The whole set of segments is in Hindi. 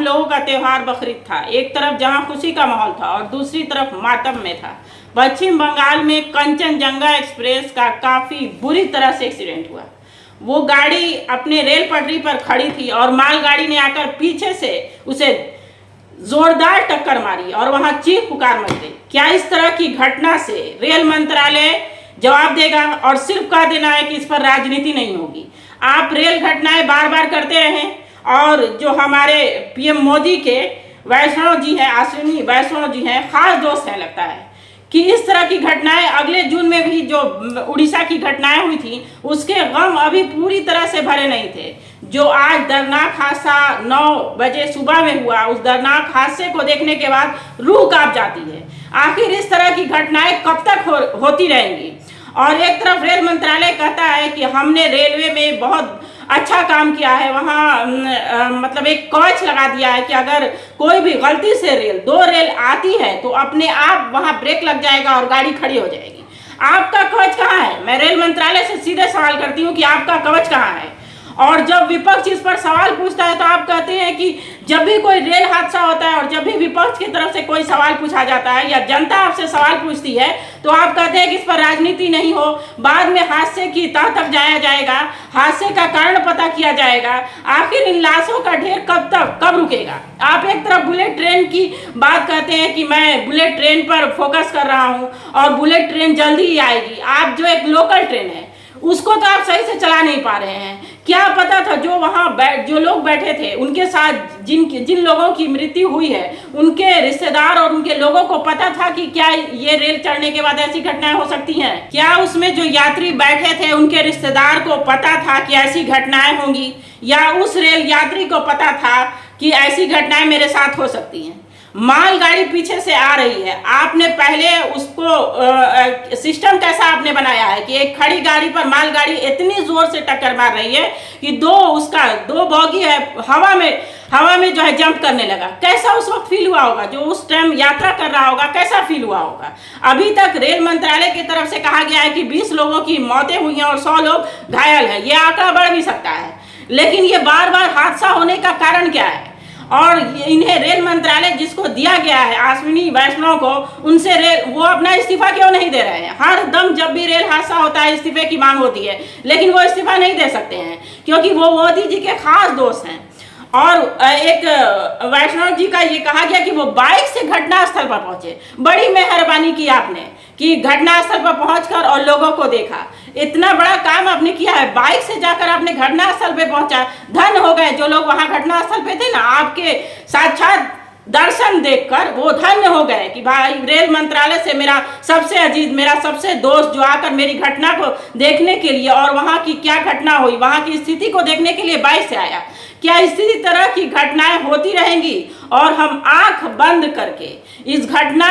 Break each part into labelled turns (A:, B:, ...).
A: लोगों का त्यौहार बकरीद था। एक तरफ जहां खुशी का माहौल था और दूसरी तरफ मातम में था। पश्चिम बंगाल में कंचनजंगा एक्सप्रेस का काफ़ी बुरी तरह से एक्सीडेंट हुआ। वो गाड़ी अपने रेल पटरी पर खड़ी थी और मालगाड़ी ने आकर पीछे से उसे जोरदार टक्कर मारी और वहां चीख पुकार मच गई। क्या इस तरह की घटना से रेल मंत्रालय जवाब देगा? और सिर्फ कह देना है कि इस पर राजनीति नहीं होगी। आप रेल घटनाएं बार बार करते रहें और जो हमारे पीएम मोदी के वैष्णव जी हैं, अश्विनी वैष्णव जी हैं, खास दोस्त हैं, लगता है कि इस तरह की घटनाएं अगले जून में भी जो उड़ीसा की घटनाएं हुई थी उसके गम अभी पूरी तरह से भरे नहीं थे। जो आज दर्दनाक हादसा 9 बजे सुबह में हुआ, उस दर्दनाक हादसे को देखने के बाद रूह कांप जाती है। आखिर इस तरह की घटनाएं कब तक होती रहेंगी? और एक तरफ रेल मंत्रालय कहता है कि हमने रेलवे में बहुत अच्छा काम किया है, वहाँ मतलब एक कवच लगा दिया है कि अगर कोई भी गलती से दो रेल आती है तो अपने आप वहाँ ब्रेक लग जाएगा और गाड़ी खड़ी हो जाएगी। आपका कवच कहाँ है? मैं रेल मंत्रालय से सीधे सवाल करती हूँ कि आपका कवच कहाँ है? और जब विपक्ष इस पर सवाल पूछता है तो आप कहते हैं कि जब भी कोई रेल हादसा होता है और जब भी विपक्ष की तरफ से कोई सवाल पूछा जाता है या जनता आपसे सवाल पूछती है तो आप कहते हैं कि इस पर राजनीति नहीं हो, बाद में हादसे की तह तक जाया जाएगा, हादसे का कारण पता किया जाएगा। आखिर इन लाशों का ढेर कब रुकेगा? आप एक तरफ बुलेट ट्रेन की बात कहते हैं कि मैं बुलेट ट्रेन पर फोकस कर रहा हूँ और बुलेट ट्रेन जल्दी ही आएगी। आप जो एक लोकल ट्रेन है उसको तो आप सही से चला नहीं पा रहे हैं। क्या पता था जो वहाँ जो लोग बैठे थे उनके साथ जिन लोगों की मृत्यु हुई है उनके रिश्तेदार और उनके लोगों को पता था कि क्या ये रेल चढ़ने के बाद ऐसी घटनाएं हो सकती हैं? क्या उसमें जो यात्री बैठे थे उनके रिश्तेदार को पता था कि ऐसी घटनाएं होंगी, या उस रेल यात्री को पता था कि ऐसी घटनाएं मेरे साथ हो सकती हैं? मालगाड़ी पीछे से आ रही है, आपने पहले उसको सिस्टम कैसा आपने बनाया है कि एक खड़ी गाड़ी पर मालगाड़ी इतनी जोर से टक्कर मार रही है कि दो बॉगी है हवा में जो है जंप करने लगा। कैसा उस वक्त फील हुआ होगा? जो उस टाइम यात्रा कर रहा होगा कैसा फील हुआ होगा? अभी तक रेल मंत्रालय की तरफ से कहा गया है कि 20 लोगों की मौतें हुई हैं और 100 लोग घायल हैं। ये आंकड़ा बढ़ भी सकता है, लेकिन ये बार बार हादसा होने का कारण क्या है? और इन्हें रेल मंत्रालय जिसको दिया गया है अश्विनी वैष्णव को, उनसे वो अपना इस्तीफा क्यों नहीं दे रहे हैं? हर दम जब भी रेल हादसा होता है इस्तीफे की मांग होती है, लेकिन वो इस्तीफा नहीं दे सकते हैं क्योंकि वो मोदी जी के खास दोस्त हैं। और एक वैष्णव जी का ये कहा गया कि वो बाइक से घटनास्थल पर पहुंचे। बड़ी मेहरबानी की आपने कि घटनास्थल पर पहुंचकर और लोगों को देखा। इतना बड़ा काम आपने किया है, बाइक से जाकर आपने घटनास्थल पे पहुंचा। धन्य हो गए जो लोग वहां घटनास्थल पे थे ना, आपके साक्षात दर्शन देखकर वो धन्य हो गए कि भाई रेल मंत्रालय से मेरा सबसे अजीज, मेरा सबसे दोस्त जो आकर मेरी घटना को देखने के लिए और वहां की क्या घटना हुई, वहां की स्थिति को देखने के लिए बाइक से आया। क्या इसी तरह की घटनाएं होती रहेंगी और हम आंख बंद करके इस घटना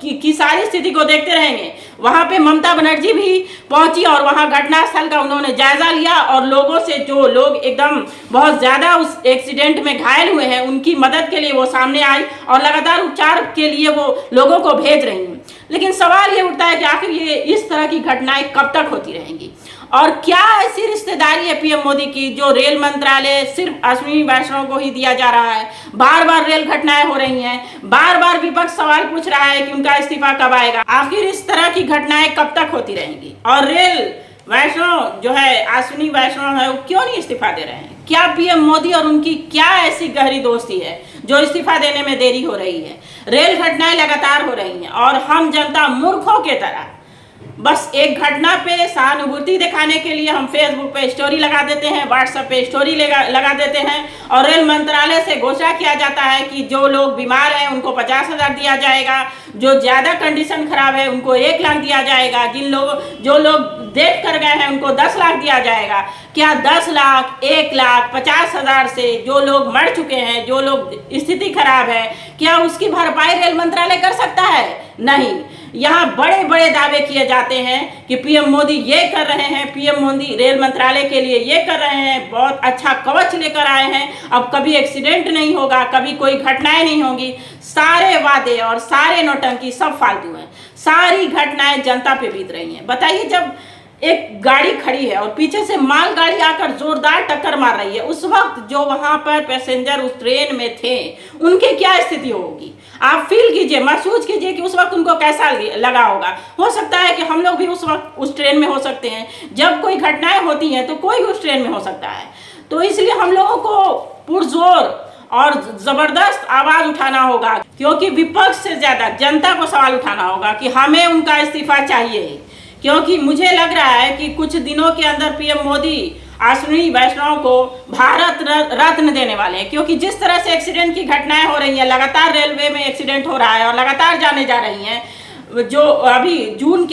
A: की सारी स्थिति को देखते रहेंगे? वहां पे ममता बनर्जी भी पहुंची और वहां घटनास्थल का उन्होंने जायजा लिया और लोगों से जो लोग एकदम बहुत ज्यादा उस एक्सीडेंट में घायल हुए हैं उनकी मदद के लिए वो सामने आई और लगातार उपचार के लिए वो लोगों को भेज रही हैं। लेकिन सवाल ये उठता है कि आखिर ये इस तरह की घटनाएं कब तक होती रहेंगी? और क्या ऐसी रिश्तेदारी है पीएम मोदी की जो रेल मंत्रालय सिर्फ अश्विनी वैष्णव को ही दिया जा रहा है? बार बार रेल घटनाएं हो रही हैं, बार बार विपक्ष सवाल पूछ रहा है कि उनका इस्तीफा कब आएगा। आखिर इस तरह की घटनाएं कब तक होती रहेंगी? और रेल वैष्णव जो है, अश्विनी वैष्णव है, वो क्यों नहीं इस्तीफा दे रहे हैं? क्या पीएम मोदी और उनकी क्या ऐसी गहरी दोस्ती है जो इस्तीफा देने में देरी हो रही है? रेल घटनाएं लगातार हो रही हैं और हम जनता मूर्खों के तरह बस एक घटना पे सहानुभूति दिखाने के लिए हम फेसबुक पे स्टोरी लगा देते हैं, व्हाट्सएप पे स्टोरी लगा देते हैं और रेल मंत्रालय से घोषणा किया जाता है कि जो लोग बीमार हैं उनको 50,000 दिया जाएगा, जो ज़्यादा कंडीशन खराब है उनको 1 लाख दिया जाएगा, जो लोग देख कर गए हैं उनको 10 लाख दिया जाएगा। क्या 10 लाख, 1 लाख, 50,000 से जो लोग मर चुके हैं, जो लोग स्थिति खराब है, क्या उसकी भरपाई रेल मंत्रालय कर सकता है? नहीं। यहाँ बड़े बड़े दावे किए जाते हैं कि पीएम मोदी ये कर रहे हैं, पीएम मोदी रेल मंत्रालय के लिए ये कर रहे हैं, बहुत अच्छा कवच लेकर आए हैं, अब कभी एक्सीडेंट नहीं होगा, कभी कोई घटनाएं नहीं होंगी। सारे वादे और सारे नौटंकी सब फालतू हैं। सारी घटनाएं जनता पे बीत रही हैं। बताइए, जब एक गाड़ी खड़ी है और पीछे से माल गाड़ी आकर जोरदार टक्कर मार रही है, उस वक्त जो वहां पर पैसेंजर उस ट्रेन में थे उनकी क्या स्थिति होगी? आप फील कीजिए, महसूस कीजिए कि उस वक्त उनको कैसा लगा होगा। हो सकता है कि हम लोग भी उस वक्त उस ट्रेन में हो सकते हैं। जब कोई घटनाएं होती हैं तो कोई भी उस ट्रेन में हो सकता है। तो इसलिए हम लोगों को पुरजोर और जबरदस्त आवाज उठाना होगा, क्योंकि विपक्ष से ज्यादा जनता को सवाल उठाना होगा कि हमें उनका इस्तीफा चाहिए। क्योंकि मुझे लग रहा है कि कुछ दिनों के अंदर पीएम मोदी अश्विनी वैष्णव को भारत रत्न देने वाले हैं। क्योंकि जिस तरह से एक्सीडेंट की घटनाएं हो रही हैं, लगातार रेलवे में एक्सीडेंट हो रहा है और लगातार जाने जा रही हैं। जो अभी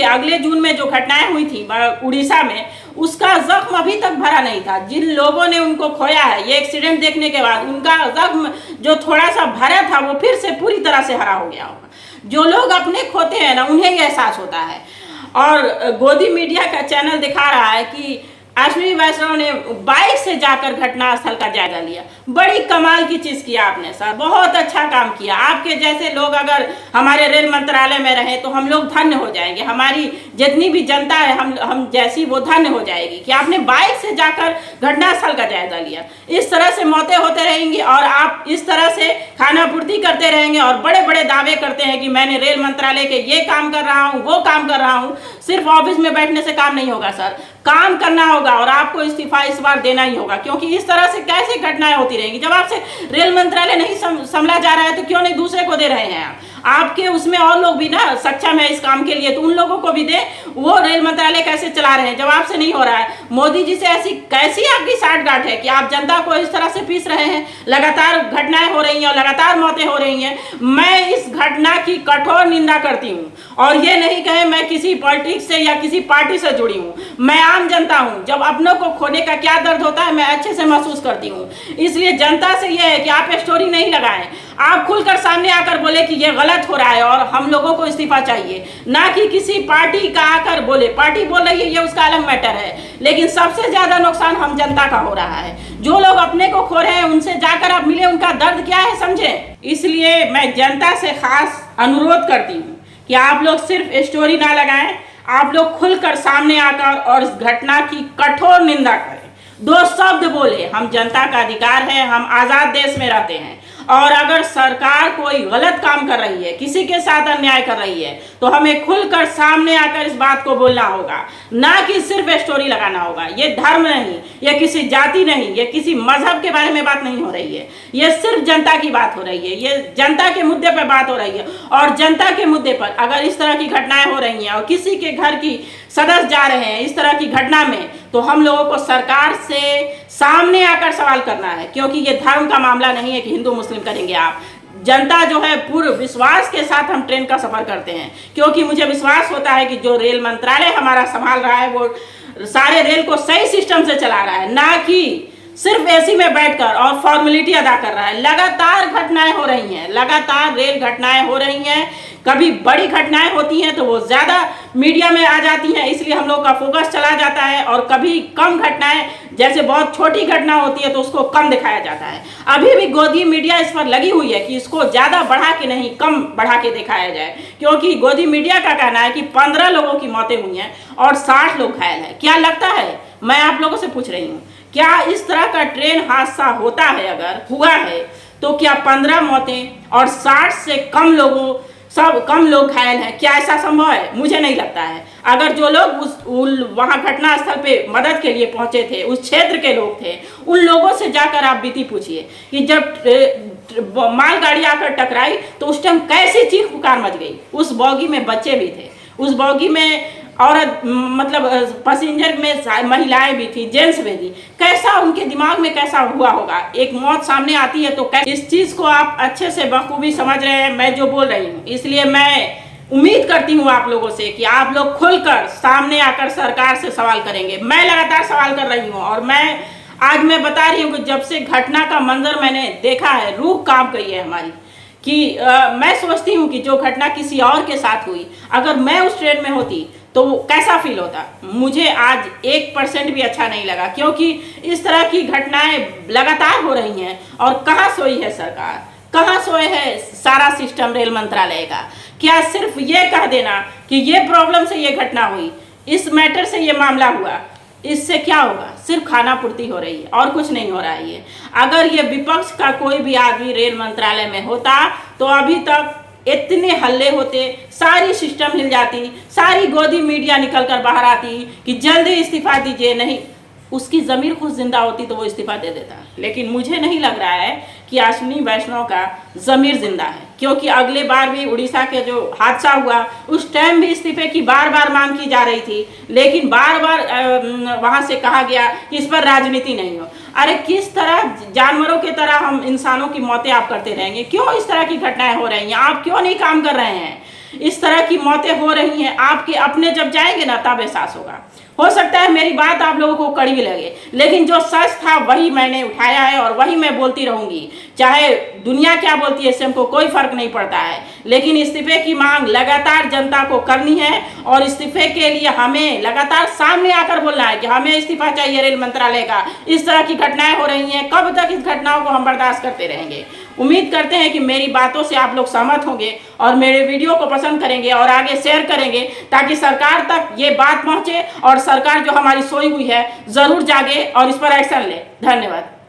A: अगले जून में जो घटनाएं हुई थी उड़ीसा में, उसका जख्म अभी तक भरा नहीं था। जिन लोगों ने उनको खोया है, ये एक्सीडेंट देखने के बाद उनका जख्म जो थोड़ा सा भरा था वो फिर से पूरी तरह से हरा हो गया होगा। जो लोग अपने खोते हैं ना, उन्हें यह एहसास होता है। और गोदी मीडिया का चैनल दिखा रहा है कि अश्विनी वैष्णव ने बाइक से जाकर घटनास्थल का जायजा लिया। बड़ी कमाल की चीज किया आपने सर, बहुत अच्छा काम किया। आपके जैसे लोग अगर हमारे रेल मंत्रालय में रहे तो हम लोग धन्य हो जाएंगे। हमारी जितनी भी जनता है हम जैसी, वो धन्य हो जाएगी कि आपने बाइक से जाकर घटनास्थल का जायजा लिया। इस तरह से मौतें होते रहेंगी और आप इस तरह से खाना पूर्ति करते रहेंगे और बड़े बड़े दावे करते हैं कि मैंने रेल मंत्रालय के ये काम कर रहा हूँ, वो काम कर रहा हूँ। सिर्फ ऑफिस में बैठने से काम नहीं होगा सर, काम करना होगा और आपको इस्तीफा इस बार देना ही होगा। क्योंकि इस तरह से कैसे घटनाएं होती रहेंगी? जब आपसे रेल मंत्रालय नहीं संभला जा रहा है तो क्यों नहीं दूसरे को दे रहे हैं? आपके उसमें और लोग भी ना सक्षम है इस काम के लिए, तो उन लोगों को भी दे। वो रेल मंत्रालय कैसे चला रहे हैं जब आपसे नहीं हो रहा है? मोदी जी से ऐसी कैसी आपकी साठगांठ है कि आप जनता को इस तरह से पीस रहे हैं? लगातार घटनाएं हो रही हैं और लगातार मौतें हो रही हैं। मैं इस घटना की कठोर निंदा करती हूँ और ये नहीं कहे मैं किसी पॉलिटिक्स से या किसी पार्टी से जुड़ी हूँ। मैं आम जनता हूँ। जब अपनों को खोने का क्या दर्द होता है मैं अच्छे से महसूस करती हूँ। इसलिए जनता से यह है कि आप स्टोरी नहीं लगाएं, आप खुलकर सामने आकर बोले कि ये गलत हो रहा है और हम लोगों को इस्तीफा चाहिए, ना कि किसी पार्टी का आकर बोले। पार्टी बोल रही है ये उसका अलग मैटर है, लेकिन सबसे ज्यादा नुकसान हम जनता का हो रहा है। जो लोग अपने को खो रहे हैं उनसे जाकर आप मिले, उनका दर्द क्या है समझे। इसलिए मैं जनता से खास अनुरोध करती हूँ कि आप लोग सिर्फ स्टोरी ना लगाएं, आप लोग खुलकर सामने आकर और इस घटना की कठोर निंदा करें। 2 शब्द बोले। हम जनता का अधिकार है, हम आजाद देश में रहते हैं और अगर सरकार कोई गलत काम कर रही है, किसी के साथ अन्याय कर रही है, तो हमें खुलकर सामने आकर इस बात को बोलना होगा, ना कि सिर्फ स्टोरी लगाना होगा। ये धर्म नहीं, ये किसी जाति नहीं, ये किसी मजहब के बारे में बात नहीं हो रही है, ये सिर्फ जनता की बात हो रही है। ये जनता के मुद्दे पर बात हो रही है और जनता के मुद्दे पर अगर इस तरह की घटनाएं हो रही हैं और किसी के घर की सदस्य जा रहे हैं इस तरह की घटना में, तो हम लोगों को सरकार से सामने आकर सवाल करना है। क्योंकि ये धर्म का मामला नहीं है कि हिंदू मुस्लिम करेंगे। आप जनता जो है पूर्ण विश्वास के साथ हम ट्रेन का सफर करते हैं, क्योंकि मुझे विश्वास होता है कि जो रेल मंत्रालय हमारा संभाल रहा है वो सारे रेल को सही सिस्टम से चला रहा है, ना कि सिर्फ एसी में बैठकर और फॉर्मेलिटी अदा कर रहा है। लगातार घटनाएं हो रही हैं, लगातार रेल घटनाएं हो रही हैं। कभी बड़ी घटनाएं होती हैं तो वो ज़्यादा मीडिया में आ जाती हैं, इसलिए हम लोग का फोकस चला जाता है, और कभी कम घटनाएं जैसे बहुत छोटी घटना होती है तो उसको कम दिखाया जाता है। अभी भी गोदी मीडिया इस पर लगी हुई है कि इसको ज़्यादा बढ़ा के नहीं, कम बढ़ा के दिखाया जाए, क्योंकि गोदी मीडिया का कहना है कि 15 लोगों की मौतें हुई हैं और 60 लोग घायल हैं। क्या लगता है, मैं आप लोगों से पूछ रही हूँ, क्या इस तरह का ट्रेन हादसा होता है? अगर हुआ है तो क्या 15 मौतें और 60 से कम लोग घायल हैं? क्या ऐसा संभव है? मुझे नहीं लगता है। अगर जो लोग वहां घटना स्थल पे मदद के लिए पहुंचे थे, उस क्षेत्र के लोग थे, उन लोगों से जाकर आप बीती पूछिए कि जब मालगाड़ी आकर टकराई तो उस टाइम कैसी चीख पुकार मच गई। उस बॉगी में बच्चे भी थे, उस बॉगी में औरत मतलब पैसेंजर में महिलाएं भी थी, जेंट्स भी थी। कैसा उनके दिमाग में कैसा हुआ होगा? एक मौत सामने आती है तो इस चीज को आप अच्छे से बखूबी समझ रहे हैं मैं जो बोल रही हूँ। इसलिए मैं उम्मीद करती हूँ आप लोगों से कि आप लोग खुलकर सामने आकर सरकार से सवाल करेंगे। मैं लगातार सवाल कर रही हूँ और आज मैं बता रही हूँ कि जब से घटना का मंजर मैंने देखा है, रूह कांप गई है हमारी। कि मैं सोचती हूँ कि जो घटना किसी और के साथ हुई, अगर मैं उस ट्रेन में होती तो कैसा फील होता। मुझे आज 1% भी अच्छा नहीं लगा, क्योंकि इस तरह की घटनाएं लगातार हो रही हैं। और कहाँ सोई है सरकार, कहाँ सोए है सारा सिस्टम रेल मंत्रालय का? क्या सिर्फ ये कह देना कि ये प्रॉब्लम से ये घटना हुई, इस मैटर से ये मामला हुआ, इससे क्या होगा? सिर्फ खाना पूर्ति हो रही है और कुछ नहीं हो रहा है। ये अगर ये विपक्ष का कोई भी आदमी रेल मंत्रालय में होता तो अभी तक इतने हल्ले होते, सारी सिस्टम हिल जाती, सारी गोदी मीडिया निकल कर बाहर आती कि जल्दी इस्तीफा दीजिए। नहीं, उसकी ज़मीर खुद जिंदा होती तो वो इस्तीफा दे देता। लेकिन मुझे नहीं लग रहा है कि अश्विनी वैष्णव का ज़मीर जिंदा है, क्योंकि अगले बार भी उड़ीसा के जो हादसा हुआ उस टाइम भी इस्तीफे की बार बार मांग की जा रही थी, लेकिन बार बार वहाँ से कहा गया कि इस पर राजनीति नहीं हो। अरे किस तरह जानवरों की तरह हम इंसानों की मौतें आप करते रहेंगे? क्यों इस तरह की घटनाएं हो रही हैं? आप क्यों नहीं काम कर रहे हैं? इस तरह की मौतें हो रही हैं, आपके अपने जब जाएंगे ना तब एहसास होगा। हो सकता है मेरी बात आप लोगों को कड़वी लगे, लेकिन जो सच था वही मैंने उठाया है और वही मैं बोलती रहूंगी। चाहे दुनिया क्या बोलती है इससे हमको कोई फर्क नहीं पड़ता है, लेकिन इस्तीफे की मांग लगातार जनता को करनी है और इस्तीफे के लिए हमें लगातार सामने आकर बोलना है कि हमें इस्तीफा चाहिए रेल मंत्रालय का। इस तरह की घटनाएं हो रही हैं, कब तक इस घटनाओं को हम बर्दाश्त करते रहेंगे? उम्मीद करते हैं कि मेरी बातों से आप लोग सहमत होंगे और मेरे वीडियो को पसंद करेंगे और आगे शेयर करेंगे, ताकि सरकार तक ये बात पहुंचे और सरकार जो हमारी सोई हुई है जरूर जागे और इस पर एक्शन ले। धन्यवाद।